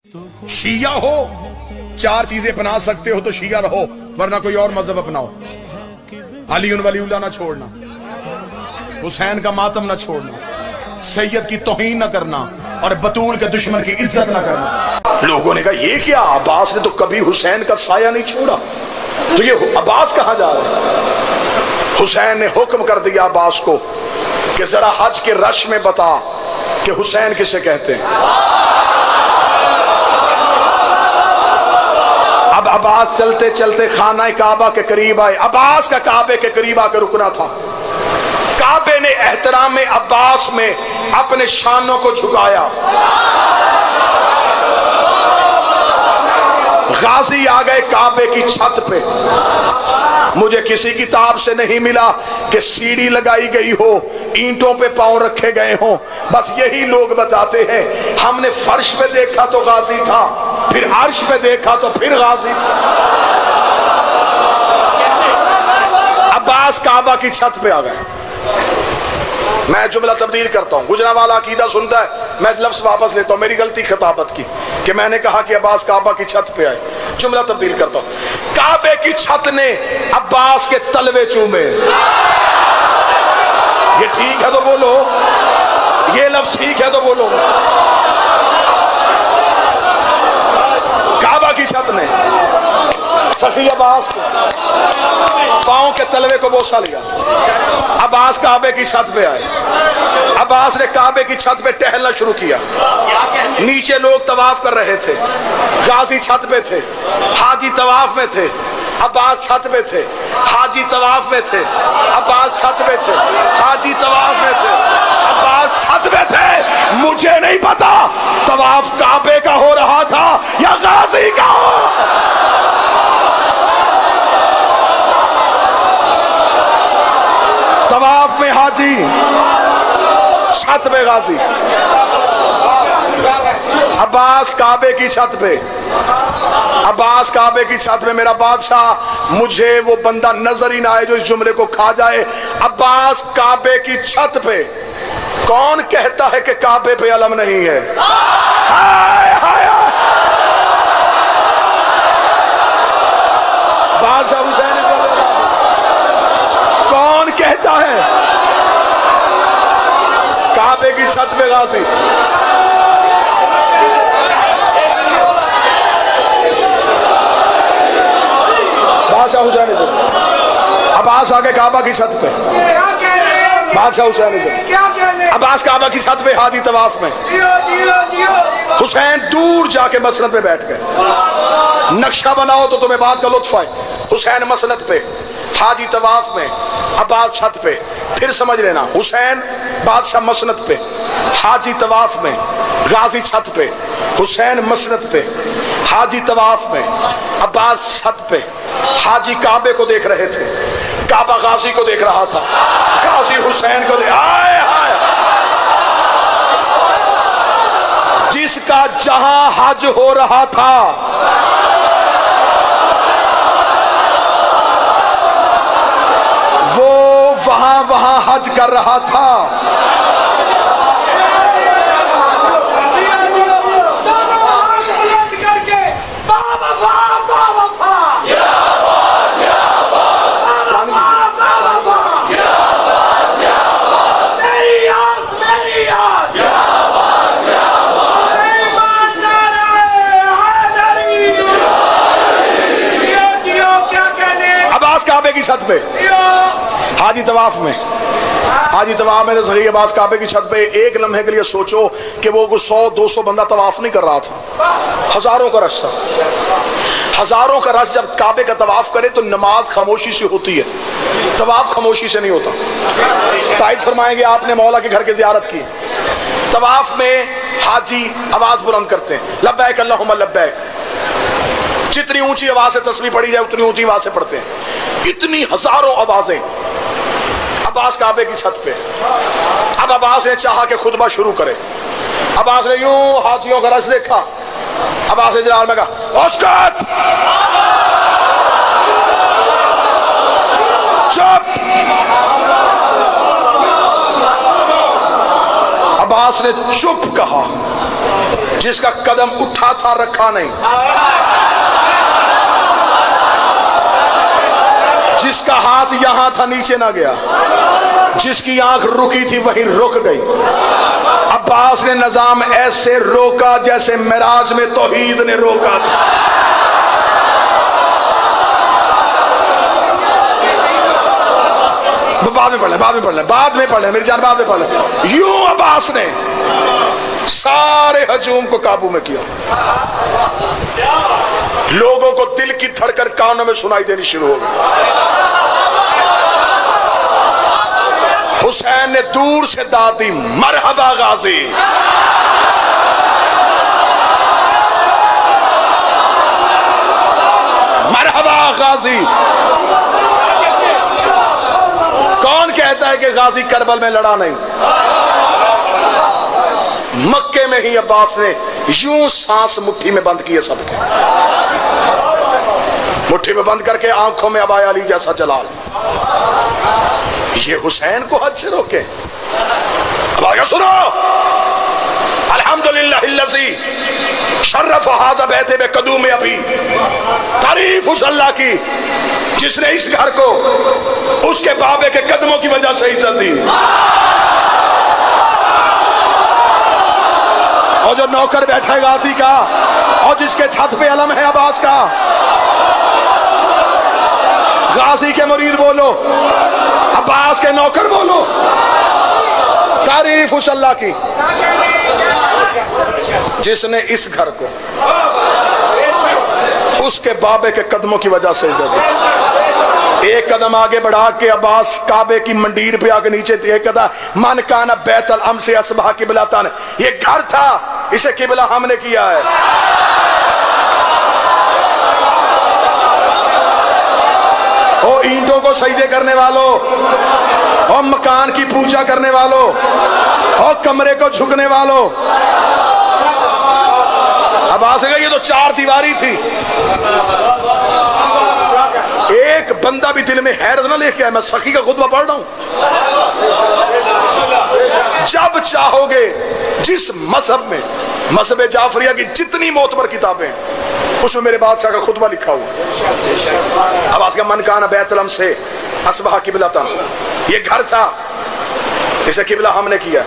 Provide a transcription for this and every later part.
शिया हो, चार चीजें अपना सकते हो तो शिया रहो, वरना कोई और मजहब अपनाओ। अली वलीउल्लाह ना छोड़ना, हुसैन का मातम ना छोड़ना, सैयद की तौहीन ना करना और बतूल के दुश्मन की इज्जत ना करना। लोगों ने कहा ये क्या, अब्बास ने तो कभी हुसैन का साया नहीं छोड़ा, तो ये अब्बास कहां जा रहे हैं? हुसैन ने हुक्म कर दिया अब्बास को कि जरा हज के रश में बता कि हुसैन किसे कहते हैं। अब अब्बास चलते चलते खाना काबा के करीब आए। अब्बास का काबे के करीब आकर रुकना था। काबे ने एहतराम में अब्बास में अपने शानों को झुकाया। गाजी आ गए काबे की छत पे। मुझे किसी किताब से नहीं मिला कि सीढ़ी लगाई गई हो, ईंटों पे पांव रखे गए हो, बस यही लोग बताते हैं। हमने फर्श पे देखा तो गाजी था, फिर अर्श पे देखा तो फिर गाजी था। अब्बास काबा की छत पे आ गए। मैं जुमला तब्दील करता हूं, गुजरावाला अकीदा सुनता है, मैं लफ्ज वापस लेता हूं, मेरी गलती खिताबत की कि मैंने कहा कि अब्बास काबा की छत पे आए। जुमला तब्दील करता हूं। काबे की छत ने अब्बास के तलवे चूमे। ये ठीक है तो बोलो, ये लफ्ज ठीक है तो बोलो। काबा की छत ने सखी अब्बास को पांव के तलवे को बोसा लिया। अब्बास काबे की छत पे आए। अब्बास ने काबे की छत पे टहलना शुरू किया। नीचे लोग तवाफ कर रहे थे, गाजी छत पे थे, हाजी तवाफ में थे। अब्बास छत पे थे, हाजी तवाफ में थे। अब्बास छत पे थे, हाजी तवाफ में थे। अब्बास छत पे थे। मुझे नहीं पता तवाफ काबे का हो रहा था या गाजी का हो। तवाफ में हाजी, छत पे गाजी। अब्बास काबे की छत पे, अब्बास काबे की छत पे। मेरा बादशाह, मुझे वो बंदा नजर ही ना आए जो इस जुमले को खा जाए। अब्बास काबे की छत पे। कौन कहता है कि काबे पे अलम नहीं है? हाय हाय बादशाह हुसैन, कौन कहता है काबे की छत पे गाजी? बादशाह हुसैन से अब्बास आगे काबा की छत पे। बादशाह हुसैन से अब्बास काबा की छत पे, हाजी तवाफ में। हुसैन दूर जाके मसनद पे बैठ गए। नक्शा बनाओ तो तुम्हें बात का लुत्फ आए। हुसैन मसनद पे, हाजी तवाफ में, अब्बास छत पे। फिर समझ लेना, हुसैन बादशाह मसनद पे, हाजी तवाफ में, गाजी छत पे। हुसैन मसनद पे, हाजी तवाफ में, अब्बास छत पे। हाजी काबे को देख रहे थे, काबा गाजी को देख रहा था, गाजी हुसैन को देख। आए हाय, जिसका जहां हज हो रहा था वो वहां वहां हज कर रहा था। अब्बास काबे की छत पे, हाजी तवाफ में। हाजी तवाफ में तो सही। अब्बास काबे की छत पे। एक लम्हे के लिए सोचो कि वो 100-200 बंदा तवाफ नहीं कर रहा था, हजारों का रश था। हजारों का रश जब काबे का तवाफ करे तो नमाज खामोशी से होती है, तवाफ खामोशी से नहीं होता। तायद फरमाएंगे, आपने मौला के घर की जियारत की, तवाफ में हाजी आवाज बुलंद करते हैं, लब्बैक अल्लाहुम्मा लब्बैक। जितनी ऊंची आवाज से तस्बीह पढ़ी जाए उतनी ऊंची आवाज से पढ़ते हैं। इतनी हजारों आवाजें अब्बास काबे की छत पे। अब अब्बास ने चाहा कि खुतबा शुरू करे। अब्बास ने यूं हाजियों का रश देखा। अब्बास ने जलाल में कहा, औसत चुप। अब्बास ने चुप कहा। जिसका कदम उठा था रखा नहीं, जिसका हाथ यहां था नीचे ना गया, जिसकी आंख रुकी थी वहीं रुक गई। अब्बास ने निजाम ऐसे रोका जैसे मिराज में तौहीद ने रोका था। बाद में पढ़ ले, बाद में पढ़ ले मेरी जान, बाद में पढ़ ले। यूं अब्बास ने सारे हजूम को काबू में किया। लोगों को दिल की धड़कन कानों में सुनाई देनी शुरू हो गई। हुसैन ने दूर से दाद दी, मरहबा गाजी। मरहबा गाजी। कौन कहता है कि गाजी करबल में लड़ा नहीं? मक्के में ही अब्बास ने यूं सांस मुट्ठी में बंद किए सबके, मुट्ठी में बंद करके आंखों में अबाया अली जैसा जलाल। ये हुसैन को हद से रोके। अब आगे सुनो, अल्हम्दुलिल्लाहिल्लज़ी शर्रफ हाज़ा बैते बे कदूम अबी। तारीफ उस अल्लाह की जिसने इस घर को उसके बाबे के कदमों की वजह से इज्जत दी। और जो नौकर बैठा है गाजी का, और जिसके छत पे अलम है अब्बास का, गाजी के मुरीद बोलो, अब्बास के नौकर बोलो। तारीफ उस अल्लाह की जिसने इस घर को उसके बाबे के कदमों की वजह से इज्जत दी। एक कदम आगे बढ़ा के अब्बास काबे की मंडीर पे आके नीचे एक कदम मन काना बैतल अम से असबहा किबलातन। ये घर था, इसे किबला हमने किया है। ओ ईंटों को सजदे करने वालों, और मकान की पूजा करने वालों, और कमरे को झुकने वालों। अब आ सके, ये तो चार दीवारी थी। एक बंदा भी दिल में हैरत ना लेके आया। मैं सखी का खुतबा पढ़ रहा हूं। जब चाहोगे जिस मजहब में, मजहब जाफरिया की जितनी मोतबर किताबें, उसमें मेरे बादशाह का खुतबा लिखा हुआ। अब आज का मन काना बैतलम से असबहा किबलातन। ये घर था, इसे किबला हमने किया।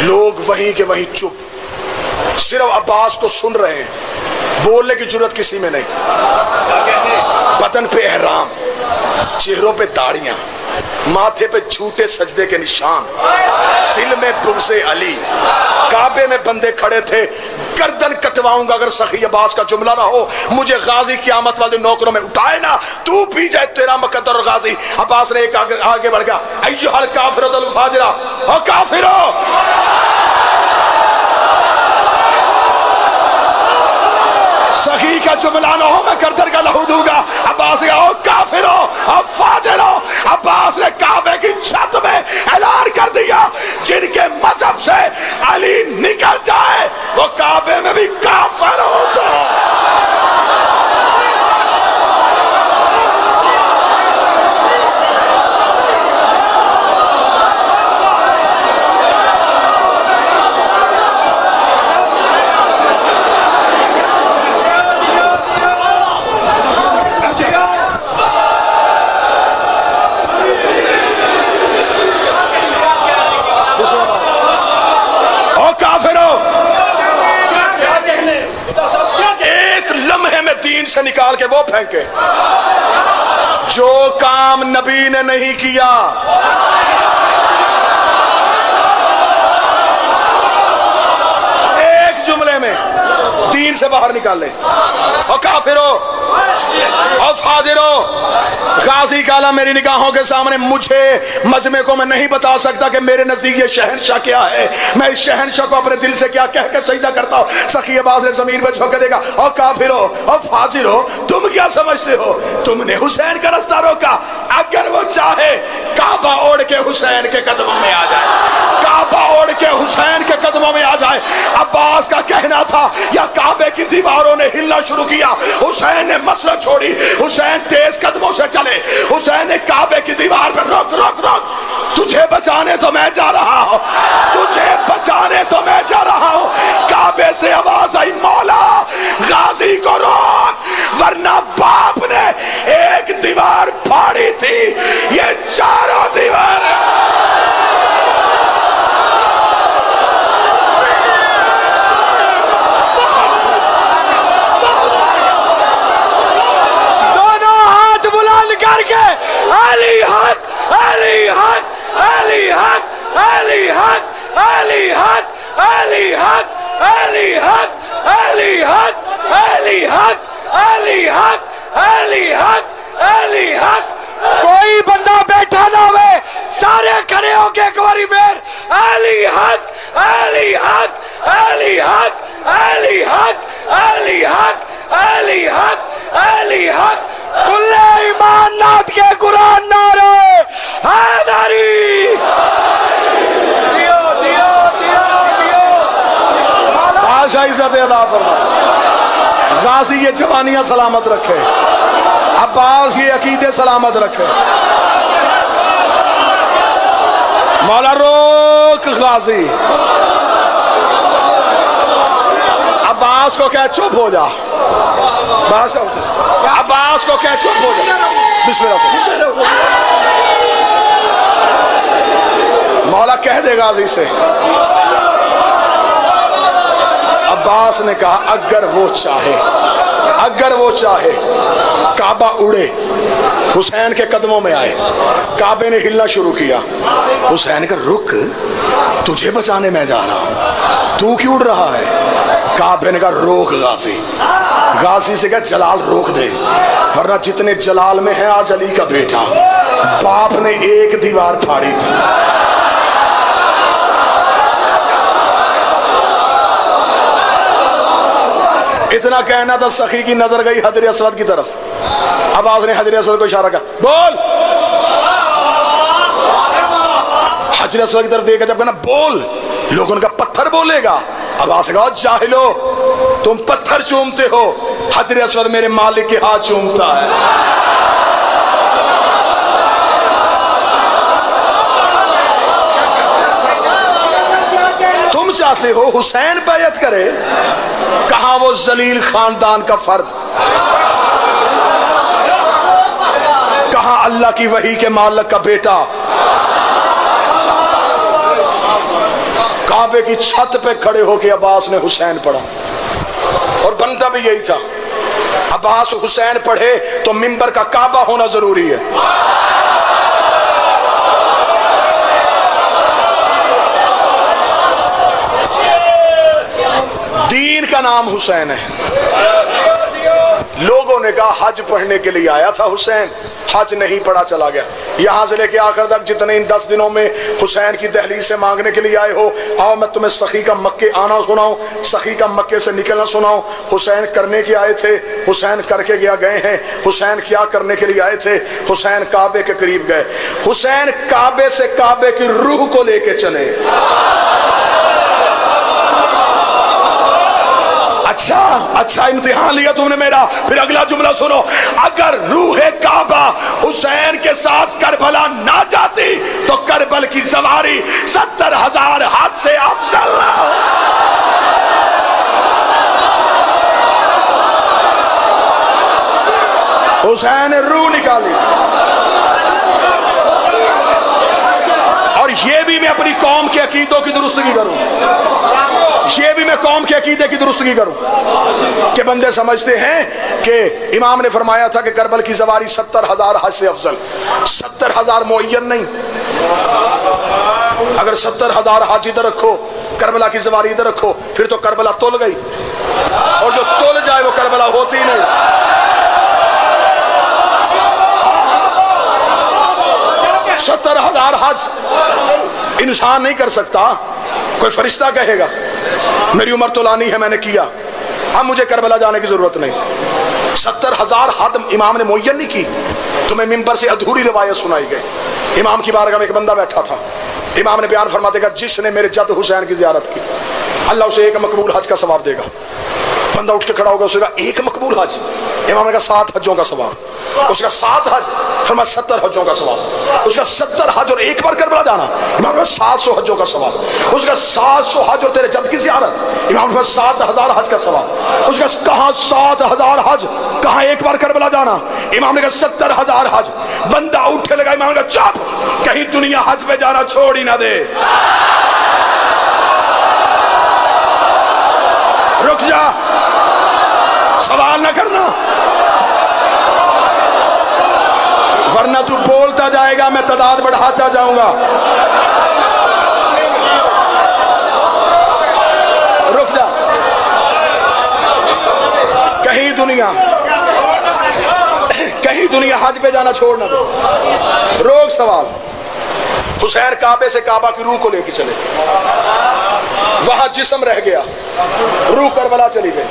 लोग वहीं के वहीं चुप, सिर्फ अब्बास को सुन रहे हैं, बोलने की जरूरत किसी में नहीं। बदन पे एहराम, चेहरों पे दाढ़ियां, माथे पे झूठे सजदे के निशान, दिल में बुग़्ज़े अली। काबे में बंदे खड़े थे, गर्दन कटवाऊंगा अगर सखी अब्बास का जुमला ना हो। मुझे गाजी क़यामत वाले नौकरों में उठाए ना, तू पी जाए तेरा मुकद्दर और गाजी। अब्बास ने एक आगे बढ़ गया, अय्युहल काफ़िरुल फाजिरा, ओ काफिरो, सही का जुमला ना हो मैं गर्दन का लहू दूंगा। अब्बास ने ओ काफिरो, अब फाजिरो। अब्बास ने काबे की छत में ऐलान कर दिया, जिनके मजहब से अली निकल जाए वो काबे में भी काफिर हो। तो से निकाल के वो फेंके जो काम नबी ने नहीं किया। एक जुमले में दीन से बाहर निकाल ले। और काफिरो और फाजिरो, गाजी काला मेरी निगाहों के सामने, मुझे मजमे को मैं नहीं बता सकता कि मेरे नजदीक ये शहनशाह क्या है। मैं इस शहनशाह को अपने दिल से क्या कह कर सजदा करता हूँ। सखी अब्बास ने जमीन पर झोंक देगा, और काफिरो और फाजिरो, तुम क्या समझते हो? तुमने हुसैन का रास्ता रोका। अगर वो चाहे काबा ओढ़ के हुसैन के कदमों में आ जाए, काबा ओढ़ के हुसैन के कदमों में आ जाए। अब्बास का कहना था या काबे की दीवारों ने हिलना शुरू किया। हुसैन ने मसरत छोड़ी, हुसैन तेज कदमों से चले। हुसैन ने काबे की दीवार पर रोक रोक रोक, तुझे बचाने तो मैं जा रहा हूं, तुझे बचाने तो मैं जा रहा हूं। काबे से आवाज आई, मौला गाजी को रोक, वरना बाप ने एक दीवार फाड़ी थी, ये चारों दीवार। दोनों हाथ बुलंद करके अली हक, अली हक, अली हक, अली हक, अली हक, अली हक, अली हक, अली हक, अली हक, अली हक, अली हक, अली हक। कोई बंदा बैठा ना हुए, सारे खड़े होके एक बारी फिर अली हक, अली हक, अली हक, अली हक, अली हक, अली हक, अली हक। कुल्ले ईमान नाथ के कुरान नारे हैदरी। जियो जियो जियो जियो। बादशाह इज्जत अदा फरमा, गाजी ये जवानियां सलामत रखे, अब्बास ये अकीदे सलामत रखे। मौला रोक गाजी, अब्बास को क्या चुप हो जा, बादशाह अब्बास को क्या चुप हो जा, बिस्मिल्लाह से। मौला कह दे गाजी से। अब्बास ने कहा अगर वो चाहे, अगर वो चाहे काबा उड़े, हुसैन के कदमों में आए। काबे ने हिलना शुरू किया। हुसैन का रुक, तुझे बचाने में जा रहा हूं, तू क्यों उड़ रहा है? काबे ने कहा रोक गाजी। गाजी से कहा जलाल रोक दे, वरना जितने जलाल में है आज अली का बेटा, बाप ने एक दीवार फाड़ी थी। इतना कहना था, सखी की नजर गई हजर असवद की तरफ। अब्बास ने हजर असवद को इशारा किया, बोल। हजर असवद की तरफ देखा, जब कहना बोल, लोगों का पत्थर बोलेगा। अब्बास ने कहा जाहिलो, तुम पत्थर चूमते हो, हजर असवद मेरे मालिक के हाथ चूमता है। तुम चाहते हो हुसैन बैयत करे, कहां वो जलील खानदान का फर्द, कहां अल्लाह की वही के मालिक का बेटा। काबे की छत पे खड़े होकर अब्बास ने हुसैन पढ़ा, और बनता भी यही था। अब्बास हुसैन पढ़े तो मिंबर का काबा होना जरूरी है। दीन का नाम हुसैन है। लोगों ने कहा हज पढ़ने के लिए आया था हुसैन, हज नहीं पढ़ा चला गया। यहां से लेके आखिर तक जितने इन 10 दिनों में हुसैन की दहलीज से मांगने के लिए आए हो, आओ मैं तुम्हें सखी का मक्के आना सुनाऊं, सखी का मक्के से निकलना सुनाऊं। हुसैन करने के आए थे, हुसैन करके गया गए हैं। हुसैन क्या करने के लिए आए थे? हुसैन काबे के करीब गए। हुसैन काबे से काबे की रूह को लेके चले। अच्छा अच्छा इम्तिहान लिया तुमने मेरा। फिर अगला जुमला सुनो, अगर रूहे काबा हुसैन के साथ करबला ना जाती तो करबल की सवारी 70,000 हाथ से अफजल ना हो। हुसैन ने रूह निकाली। और ये भी मैं अपनी कौम के अकीदों की दुरुस्तगी करूं, ये भी मैं कौम के अकीदे की दुरुस्तगी करूं कि बंदे समझते हैं कि इमाम ने फरमाया था कि करबल की सवारी 70,000 हज से अफजल। 70,000 मुअय्यन नहीं, अगर 70,000 हज इधर रखो, करबला की सवारी इधर रखो, फिर तो करबला तुल गई, और जो तुल जाए वो करबला होती ही नहीं। 70,000 हज इंसान नहीं कर सकता। कोई फरिश्ता कहेगा मेरी उम्र तो लानी है, मैंने किया, अब मुझे करबला जाने की जरूरत नहीं। 70,000 हद इमाम ने मुअय्यन नहीं की। तुम्हें मिंबर से अधूरी रिवायत सुनाई गई। इमाम की बारगाह में एक बंदा बैठा था। इमाम ने बयान फरमाते का जिसने मेरे जद हुसैन की जियारत की, अल्लाह उसे एक मकबूल हज का सवाब देगा। बंदा उठ के खड़ा होगा, उसका एक मकबूल हज, इमाम ने कहा 7 हजों का सवाब, उसका 7 हज, फरमाया 70 हजों का सवाब, उसका 70 हज और एक बार करबला जाना, इमाम ने 700 हजों का सवाब, उसका 700 हज और तेरे जद की ज़ियारत, इमाम ने 7000 हज का सवाब, उसका कहा 7000 हज, कहा एक बार करबला जाना, इमाम ने कहा 70000 हज। बंदा उठे लगा, इमाम ने कहा चुप, कहीं दुनिया हज पे जाना छोड़ ही ना दे, रुक जा, सवाल ना करना, वरना तू बोलता जाएगा, मैं तादाद बढ़ाता जाऊंगा। रुक जा, कहीं दुनिया हज पे जाना छोड़ ना दे। रोक सवाल। हुसैन काबे से काबा की रूह को लेके चले, वहां जिस्म रह गया, रूह करबला चली गई।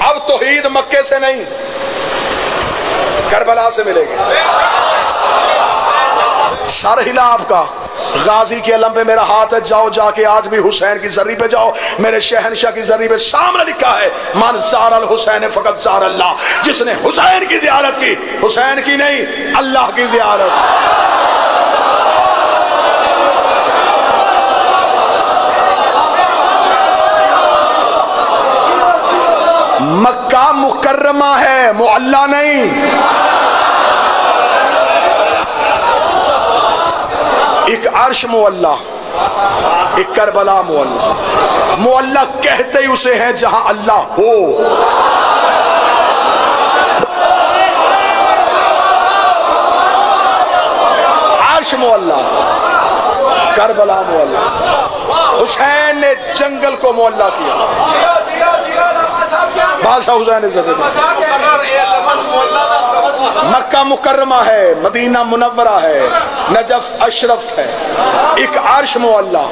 अब तौहीद मक्के से नहीं, करबला से मिलेगी। सर हिला आपका, गाजी के अलम पे मेरा हाथ है, जाओ जाके आज भी हुसैन की जर्री पे जाओ, मेरे शहनशाह की जर्री पे सामने लिखा है, मन ज़ारल हुसैन फकत ज़ार अल्लाह, जिसने हुसैन की ज़ियारत की, हुसैन की नहीं अल्लाह की ज़ियारत। मक्का मुकर्रमा है, मुअल्ला नहीं। एक अर्श मुअल्ला, एक करबला मुअल्ला। मुअल्ला कहते ही उसे है जहां अल्लाह हो। अर्श मुअल्ला, करबला मुअल्ला। हुसैन ने जंगल को मुअल्ला किया, बादशाह हुसैन इज्जत दी। मक्का मुकर्रमा है, मदीना मुनव्वरा है, नजफ अशरफ है, एक अर्श मुअल्ला।